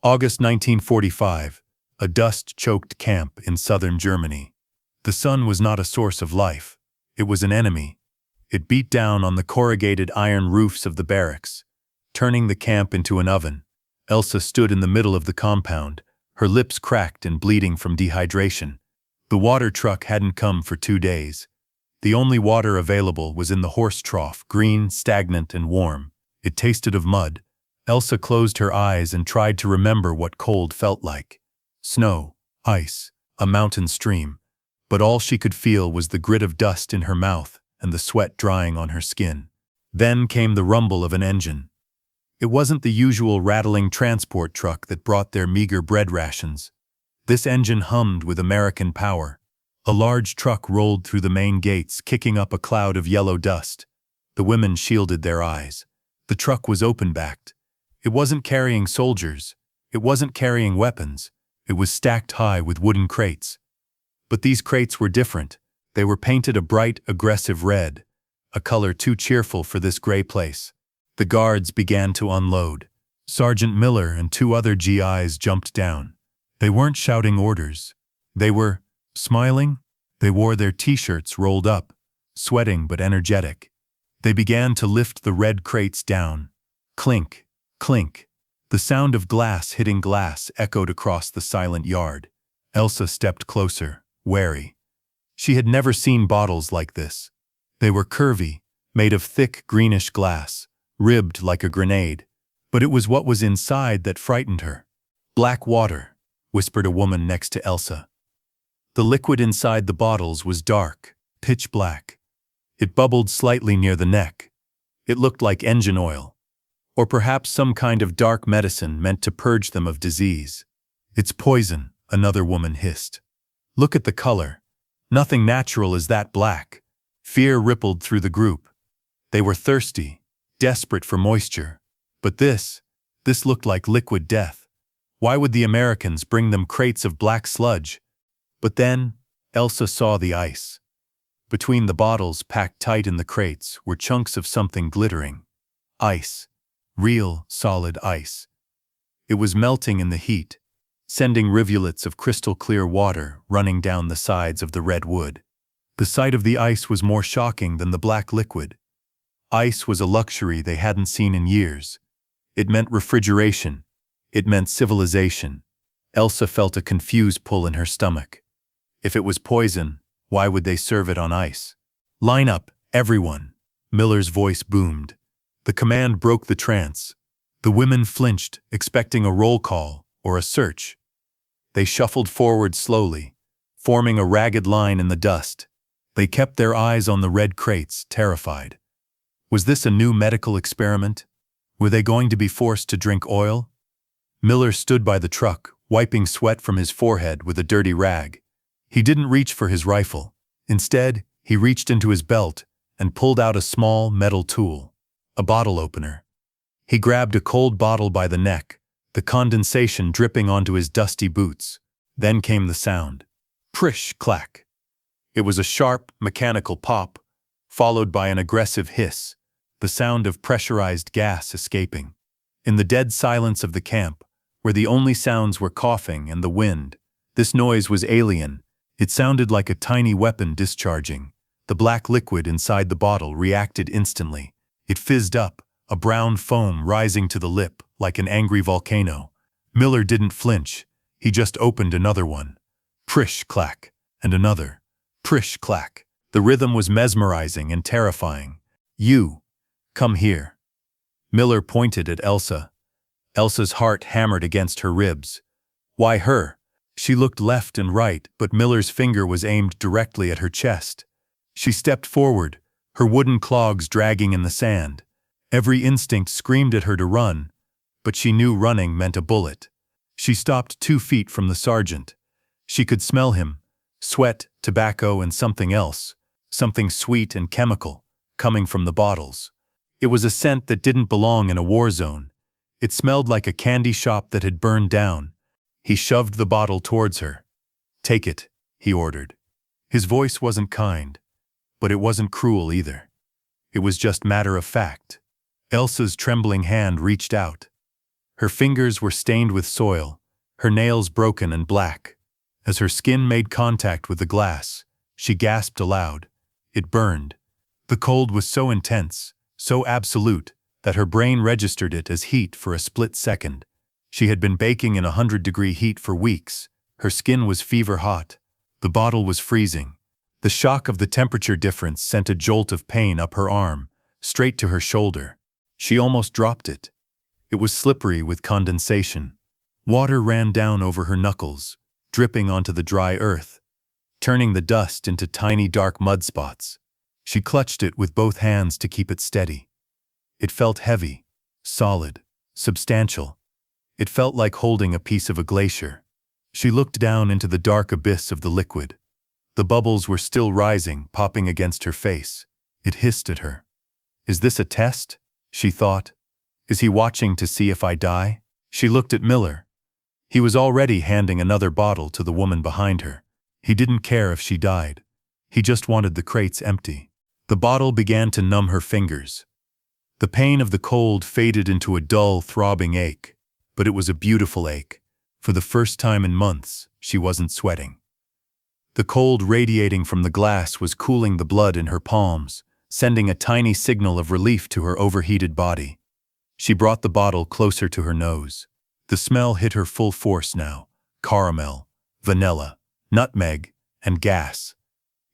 August 1945, a dust-choked camp in southern Germany. The sun was not a source of life. It was an enemy. It beat down on the corrugated iron roofs of the barracks, turning the camp into an oven. Elsa stood in the middle of the compound, her lips cracked and bleeding from dehydration. The water truck hadn't come for 2 days. The only water available was in the horse trough, green, stagnant, and warm. It tasted of mud. Elsa closed her eyes and tried to remember what cold felt like. Snow, ice, a mountain stream. But all she could feel was the grit of dust in her mouth and the sweat drying on her skin. Then came the rumble of an engine. It wasn't the usual rattling transport truck that brought their meager bread rations. This engine hummed with American power. A large truck rolled through the main gates, kicking up a cloud of yellow dust. The women shielded their eyes. The truck was open-backed. It wasn't carrying soldiers. It wasn't carrying weapons. It was stacked high with wooden crates. But these crates were different. They were painted a bright, aggressive red, a color too cheerful for this gray place. The guards began to unload. Sergeant Miller and 2 other GIs jumped down. They weren't shouting orders. They were smiling. They wore their t-shirts rolled up, sweating but energetic. They began to lift the red crates down. Clink, clink. The sound of glass hitting glass echoed across the silent yard. Elsa stepped closer, wary. She had never seen bottles like this. They were curvy, made of thick greenish glass, ribbed like a grenade. But it was what was inside that frightened her. "Black water," whispered a woman next to Elsa. The liquid inside the bottles was dark, pitch black. It bubbled slightly near the neck. It looked like engine oil, or perhaps some kind of dark medicine meant to purge them of disease. "It's poison," another woman hissed. "Look at the color. Nothing natural is that black." Fear rippled through the group. They were thirsty, desperate for moisture. But this looked like liquid death. Why would the Americans bring them crates of black sludge? But then, Elsa saw the ice. Between the bottles packed tight in the crates were chunks of something glittering. Ice. Real, solid ice. It was melting in the heat, sending rivulets of crystal-clear water running down the sides of the red wood. The sight of the ice was more shocking than the black liquid. Ice was a luxury they hadn't seen in years. It meant refrigeration. It meant civilization. Elsa felt a confused pull in her stomach. If it was poison, why would they serve it on ice? "Line up, everyone," Miller's voice boomed. The command broke the trance. The women flinched, expecting a roll call or a search. They shuffled forward slowly, forming a ragged line in the dust. They kept their eyes on the red crates, terrified. Was this a new medical experiment? Were they going to be forced to drink oil? Miller stood by the truck, wiping sweat from his forehead with a dirty rag. He didn't reach for his rifle. Instead, he reached into his belt and pulled out a small metal tool, a bottle opener. He grabbed a cold bottle by the neck, the condensation dripping onto his dusty boots. Then came the sound. Prish, clack. It was a sharp, mechanical pop, followed by an aggressive hiss, the sound of pressurized gas escaping. In the dead silence of the camp, where the only sounds were coughing and the wind, this noise was alien. It sounded like a tiny weapon discharging. The black liquid inside the bottle reacted instantly. It fizzed up, a brown foam rising to the lip like an angry volcano. Miller didn't flinch. He just opened another one. Prish, clack, and another. Prish, clack. The rhythm was mesmerizing and terrifying. "You, come here." Miller pointed at Elsa. Elsa's heart hammered against her ribs. Why her? She looked left and right, but Miller's finger was aimed directly at her chest. She stepped forward, her wooden clogs dragging in the sand. Every instinct screamed at her to run, but she knew running meant a bullet. She stopped 2 feet from the sergeant. She could smell him, sweat, tobacco, and something else, something sweet and chemical, coming from the bottles. It was a scent that didn't belong in a war zone. It smelled like a candy shop that had burned down. He shoved the bottle towards her. "Take it," he ordered. His voice wasn't kind, but it wasn't cruel either. It was just matter of fact. Elsa's trembling hand reached out. Her fingers were stained with soil, her nails broken and black. As her skin made contact with the glass, she gasped aloud. It burned. The cold was so intense, so absolute, that her brain registered it as heat for a split second. She had been baking in 100-degree heat for weeks. Her skin was fever-hot. The bottle was freezing. The shock of the temperature difference sent a jolt of pain up her arm, straight to her shoulder. She almost dropped it. It was slippery with condensation. Water ran down over her knuckles, dripping onto the dry earth, turning the dust into tiny dark mud spots. She clutched it with both hands to keep it steady. It felt heavy, solid, substantial. It felt like holding a piece of a glacier. She looked down into the dark abyss of the liquid. The bubbles were still rising, popping against her face. It hissed at her. "Is this a test?" she thought. "Is he watching to see if I die?" She looked at Miller. He was already handing another bottle to the woman behind her. He didn't care if she died. He just wanted the crates empty. The bottle began to numb her fingers. The pain of the cold faded into a dull, throbbing ache. But it was a beautiful ache. For the first time in months, she wasn't sweating. The cold radiating from the glass was cooling the blood in her palms, sending a tiny signal of relief to her overheated body. She brought the bottle closer to her nose. The smell hit her full force now. Caramel, vanilla, nutmeg, and gas.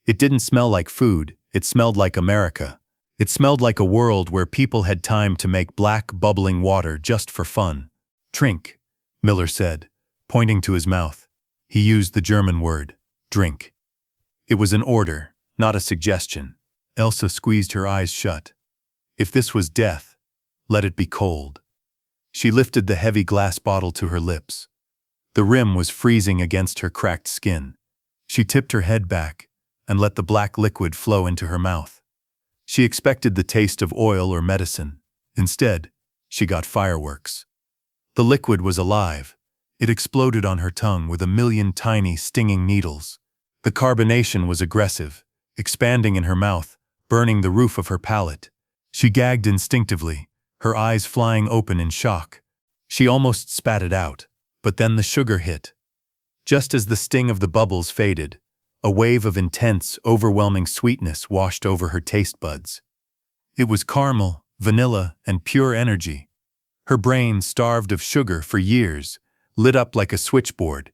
It didn't smell like food, it smelled like America. It smelled like a world where people had time to make black, bubbling water just for fun. "Trink," Miller said, pointing to his mouth. He used the German word, drink. It was an order, not a suggestion. Elsa squeezed her eyes shut. If this was death, let it be cold. She lifted the heavy glass bottle to her lips. The rim was freezing against her cracked skin. She tipped her head back and let the black liquid flow into her mouth. She expected the taste of oil or medicine. Instead, she got fireworks. The liquid was alive. It exploded on her tongue with a million tiny, stinging needles. The carbonation was aggressive, expanding in her mouth, burning the roof of her palate. She gagged instinctively, her eyes flying open in shock. She almost spat it out, but then the sugar hit. Just as the sting of the bubbles faded, a wave of intense, overwhelming sweetness washed over her taste buds. It was caramel, vanilla, and pure energy. Her brain, starved of sugar for years, lit up like a switchboard.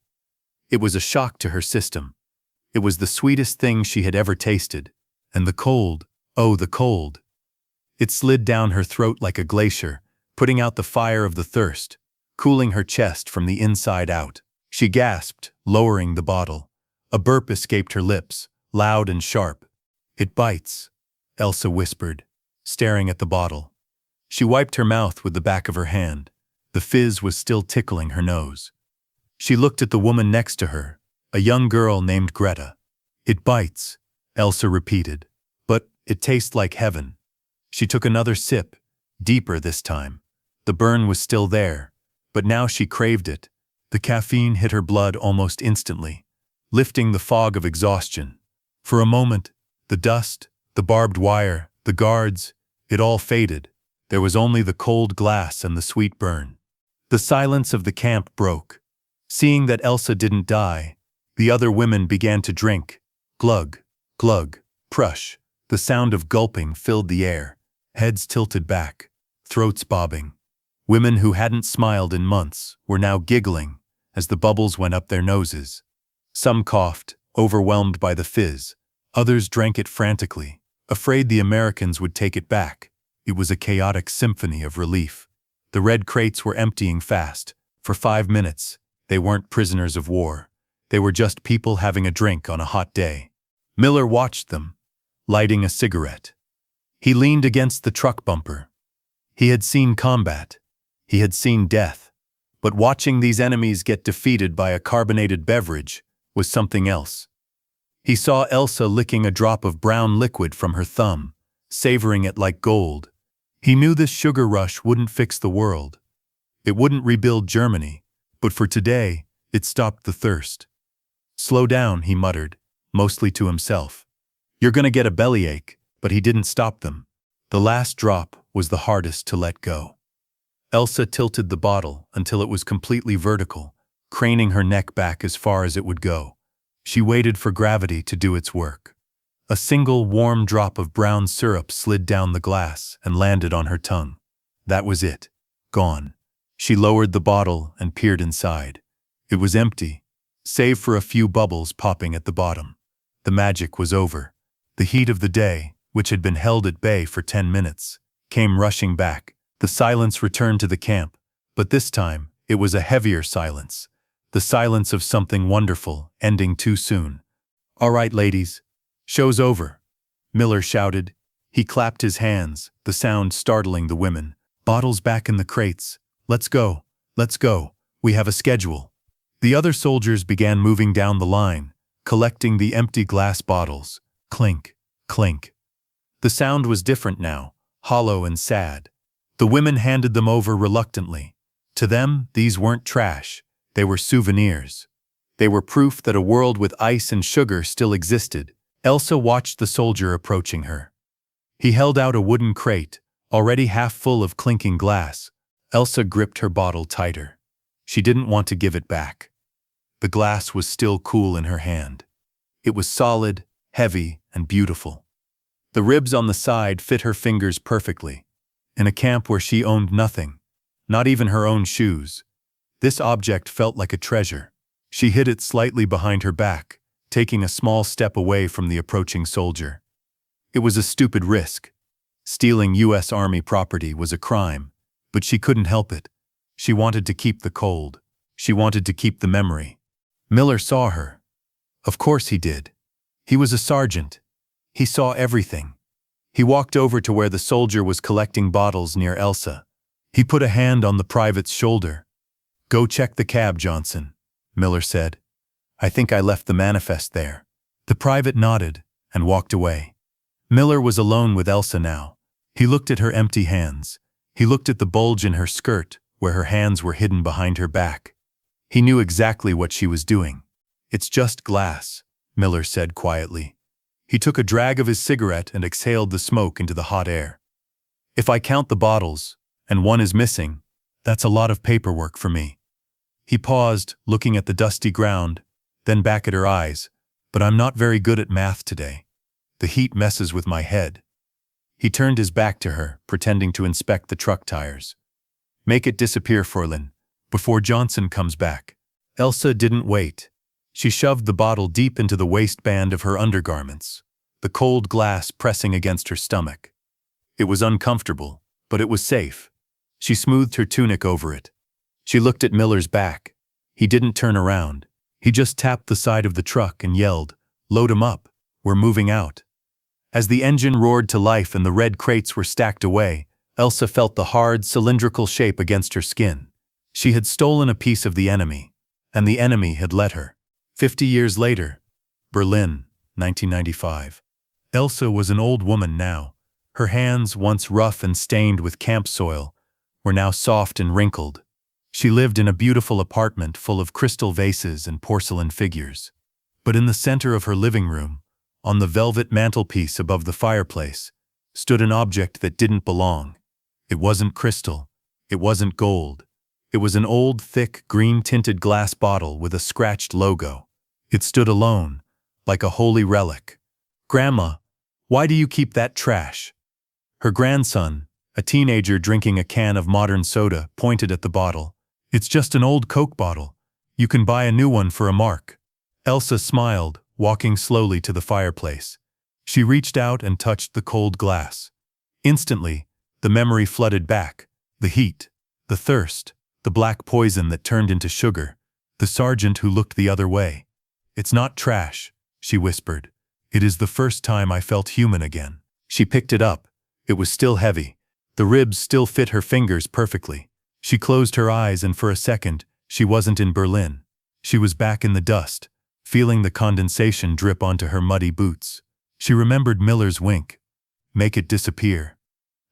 It was a shock to her system. It was the sweetest thing she had ever tasted. And the cold, oh, the cold. It slid down her throat like a glacier, putting out the fire of the thirst, cooling her chest from the inside out. She gasped, lowering the bottle. A burp escaped her lips, loud and sharp. "It bites," Elsa whispered, staring at the bottle. She wiped her mouth with the back of her hand. The fizz was still tickling her nose. She looked at the woman next to her, a young girl named Greta. "It bites," Elsa repeated, "but it tastes like heaven." She took another sip, deeper this time. The burn was still there, but now she craved it. The caffeine hit her blood almost instantly, lifting the fog of exhaustion. For a moment, the dust, the barbed wire, the guards, it all faded. There was only the cold glass and the sweet burn. The silence of the camp broke. Seeing that Elsa didn't die, the other women began to drink. Glug, glug, prush. The sound of gulping filled the air, heads tilted back, throats bobbing. Women who hadn't smiled in months were now giggling as the bubbles went up their noses. Some coughed, overwhelmed by the fizz. Others drank it frantically, afraid the Americans would take it back. It was a chaotic symphony of relief. The red crates were emptying fast. For 5 minutes, they weren't prisoners of war. They were just people having a drink on a hot day. Miller watched them, lighting a cigarette. He leaned against the truck bumper. He had seen combat. He had seen death. But watching these enemies get defeated by a carbonated beverage was something else. He saw Elsa licking a drop of brown liquid from her thumb, savoring it like gold. He knew this sugar rush wouldn't fix the world. It wouldn't rebuild Germany, but for today, it stopped the thirst. "Slow down," he muttered, mostly to himself. "You're gonna get a bellyache," but he didn't stop them. The last drop was the hardest to let go. Elsa tilted the bottle until it was completely vertical, craning her neck back as far as it would go. She waited for gravity to do its work. A single warm drop of brown syrup slid down the glass and landed on her tongue. That was it. Gone. She lowered the bottle and peered inside. It was empty, save for a few bubbles popping at the bottom. The magic was over. The heat of the day, which had been held at bay for 10 minutes, came rushing back. The silence returned to the camp, but this time it was a heavier silence. The silence of something wonderful, ending too soon. "All right, ladies. Show's over," Miller shouted. He clapped his hands, the sound startling the women. "Bottles back in the crates. Let's go. Let's go. We have a schedule." The other soldiers began moving down the line, collecting the empty glass bottles. Clink, clink. The sound was different now, hollow and sad. The women handed them over reluctantly. To them, these weren't trash. They were souvenirs. They were proof that a world with ice and sugar still existed. Elsa watched the soldier approaching her. He held out a wooden crate, already half full of clinking glass. Elsa gripped her bottle tighter. She didn't want to give it back. The glass was still cool in her hand. It was solid, heavy, and beautiful. The ribs on the side fit her fingers perfectly. In a camp where she owned nothing, not even her own shoes, this object felt like a treasure. She hid it slightly behind her back, taking a small step away from the approaching soldier. It was a stupid risk. Stealing U.S. Army property was a crime, but she couldn't help it. She wanted to keep the cold. She wanted to keep the memory. Miller saw her. Of course he did. He was a sergeant. He saw everything. He walked over to where the soldier was collecting bottles near Elsa. He put a hand on the private's shoulder. "Go check the cab, Johnson," Miller said. "I think I left the manifest there." The private nodded and walked away. Miller was alone with Elsa now. He looked at her empty hands. He looked at the bulge in her skirt, where her hands were hidden behind her back. He knew exactly what she was doing. "It's just glass," Miller said quietly. He took a drag of his cigarette and exhaled the smoke into the hot air. "If I count the bottles, and one is missing, that's a lot of paperwork for me." He paused, looking at the dusty ground, then back at her eyes. "But I'm not very good at math today. The heat messes with my head." He turned his back to her, pretending to inspect the truck tires. "Make it disappear, Fräulein, before Johnson comes back." Elsa didn't wait. She shoved the bottle deep into the waistband of her undergarments, the cold glass pressing against her stomach. It was uncomfortable, but it was safe. She smoothed her tunic over it. She looked at Miller's back. He didn't turn around. He just tapped the side of the truck and yelled, "Load 'em up, we're moving out." As the engine roared to life and the red crates were stacked away, Elsa felt the hard, cylindrical shape against her skin. She had stolen a piece of the enemy, and the enemy had let her. 50 years later, Berlin, 1995. Elsa was an old woman now. Her hands, once rough and stained with camp soil, were now soft and wrinkled. She lived in a beautiful apartment full of crystal vases and porcelain figures. But in the center of her living room, on the velvet mantelpiece above the fireplace, stood an object that didn't belong. It wasn't crystal. It wasn't gold. It was an old, thick, green-tinted glass bottle with a scratched logo. It stood alone, like a holy relic. "Grandma, why do you keep that trash?" Her grandson, a teenager drinking a can of modern soda, pointed at the bottle. "It's just an old Coke bottle. You can buy a new one for a mark." Elsa smiled, walking slowly to the fireplace. She reached out and touched the cold glass. Instantly, the memory flooded back. The heat, the thirst, the black poison that turned into sugar, the sergeant who looked the other way. "It's not trash," she whispered. "It is the first time I felt human again." She picked it up. It was still heavy. The ribs still fit her fingers perfectly. She closed her eyes and for a second, she wasn't in Berlin. She was back in the dust, feeling the condensation drip onto her muddy boots. She remembered Miller's wink. Make it disappear.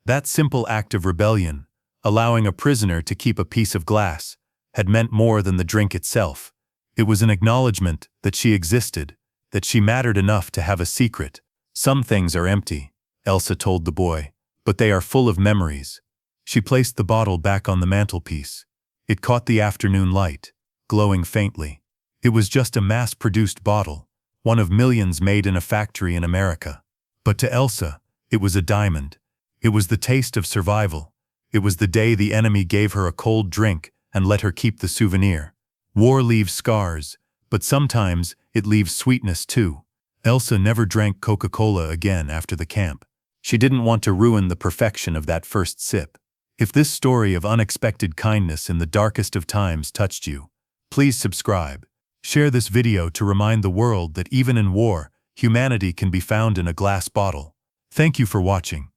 That simple act of rebellion, allowing a prisoner to keep a piece of glass, had meant more than the drink itself. It was an acknowledgement that she existed, that she mattered enough to have a secret. "Some things are empty," Elsa told the boy, "but they are full of memories." She placed the bottle back on the mantelpiece. It caught the afternoon light, glowing faintly. It was just a mass-produced bottle, one of millions made in a factory in America. But to Elsa, it was a diamond. It was the taste of survival. It was the day the enemy gave her a cold drink and let her keep the souvenir. War leaves scars, but sometimes it leaves sweetness too. Elsa never drank Coca-Cola again after the camp. She didn't want to ruin the perfection of that first sip. If this story of unexpected kindness in the darkest of times touched you, please subscribe. Share this video to remind the world that even in war, humanity can be found in a glass bottle. Thank you for watching.